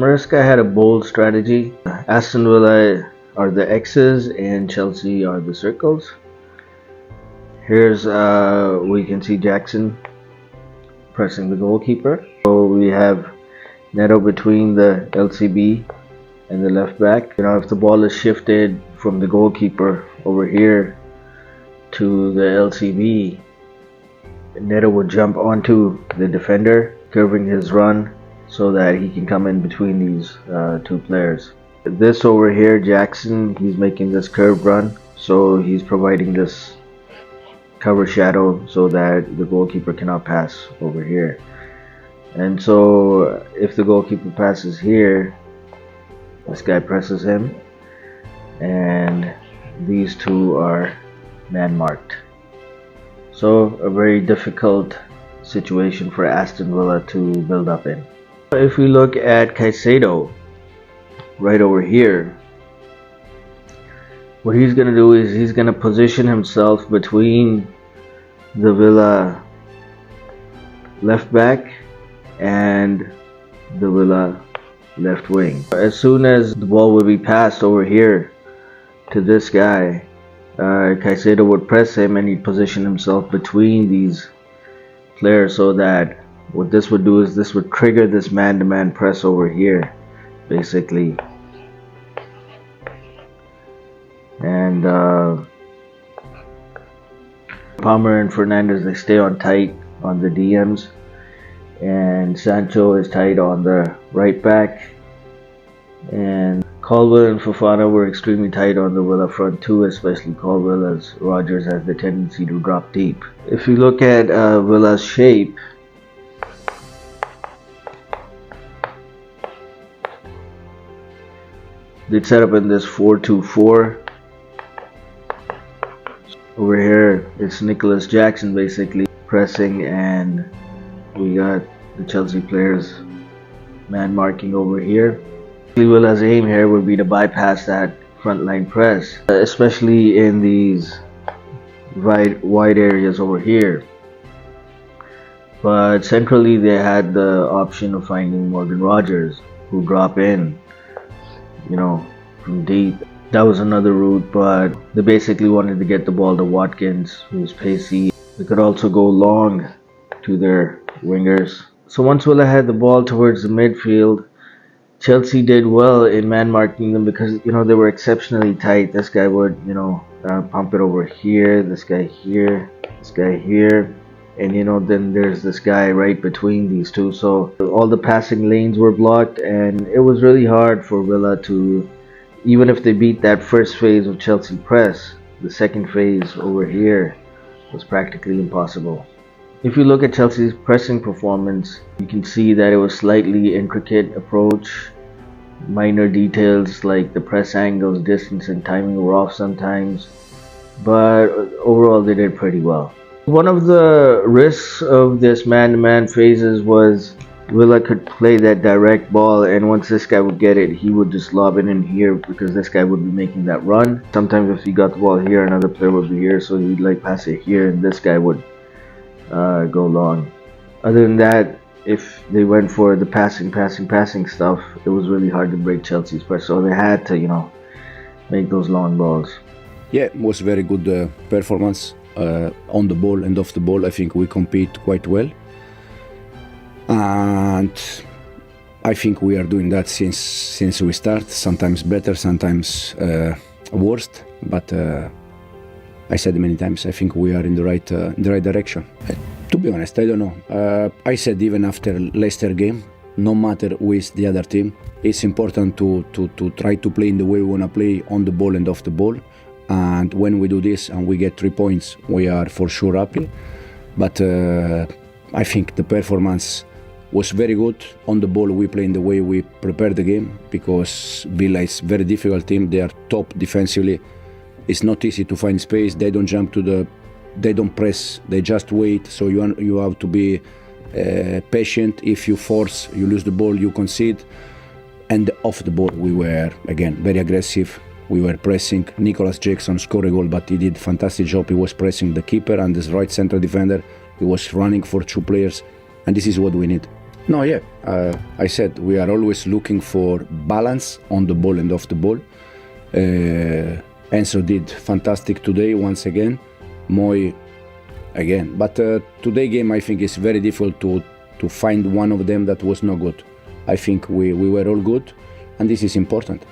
Maresca had a bold strategy. Aston Villa are the X's and Chelsea are the circles. Here's we can see Jackson pressing the goalkeeper. So we have Neto between the LCB and the left back. If the ball is shifted from the goalkeeper over here to the LCB, Neto would jump onto the defender, curving his run so that he can come in between these two players. This over here, Jackson, he's making this curved run, so he's providing this cover shadow so that the goalkeeper cannot pass over here. And so if the goalkeeper passes here, this guy presses him, and these two are man marked. So a very difficult situation for Aston Villa to build up in. If we look at Caicedo right over here, what he's going to do is he's going to position himself between the Villa left back and the Villa left wing. As soon as the ball would be passed over here to this guy, Caicedo would press him and he'd position himself between these players, so that what this would do is this would trigger this man-to-man press over here, basically. And Palmer and Fernandez, they stay on tight on the DMs, and Sancho is tight on the right back, and Colwill and Fofana were extremely tight on the Villa front too, especially Colwill, as Rogers has the tendency to drop deep. If you look at Villa's shape, they'd set up in this 4-2-4. Over here, it's Nicholas Jackson basically pressing, and we got the Chelsea players man marking over here. Villa's aim here would be to bypass that front line press, especially in these wide areas over here. But centrally they had the option of finding Morgan Rogers, who drop in, from deep. That was another route, but they basically wanted to get the ball to Watkins, who's pacey. They could also go long to their wingers. So once Villa had the ball towards the midfield, Chelsea did well in man marking them because they were exceptionally tight. This guy would pump it over here, this guy here, this guy here, and then there's this guy right between these two. So all the passing lanes were blocked, and it was really hard for Villa to, even if they beat that first phase of Chelsea press, the second phase over here was practically impossible. If you look at Chelsea's pressing performance, you can see that it was slightly intricate approach. Minor details like the press angles, distance, and timing were off sometimes, but overall they did pretty well. One of the risks of this man-to-man phases was Villa could play that direct ball, and once this guy would get it, he would just lob it in here because this guy would be making that run. Sometimes if he got the ball here, another player would be here, so he'd pass it here, and this guy would go long. Other than that, if they went for the passing stuff, it was really hard to break Chelsea's press, so they had to make those long balls. Yeah, it was very good performance on the ball and off the ball. I think we compete quite well, and I think we are doing that since we start. Sometimes better, sometimes worst, but I said many times, I think we are in the right direction. To be honest, I don't know. I said even after Leicester game, no matter who is the other team, it's important to try to play in the way we want to play, on the ball and off the ball. And when we do this and we get 3 points, we are for sure happy. But I think the performance was very good. On the ball, we play in the way we prepare the game, because Villa is a very difficult team. They are top defensively. It's not easy to find space. They don't jump they don't press. They just wait. So you have to be patient. If you force, you lose the ball, you concede. And off the ball, we were again very aggressive. We were pressing. Nicholas Jackson scored a goal, but he did a fantastic job. He was pressing the keeper and his right central defender. He was running for 2 players, and this is what we need. No, yeah. I said we are always looking for balance on the ball and off the ball. Enzo did fantastic today once again. Moy again. But today game I think is very difficult to find one of them that was not good. I think we were all good, and this is important.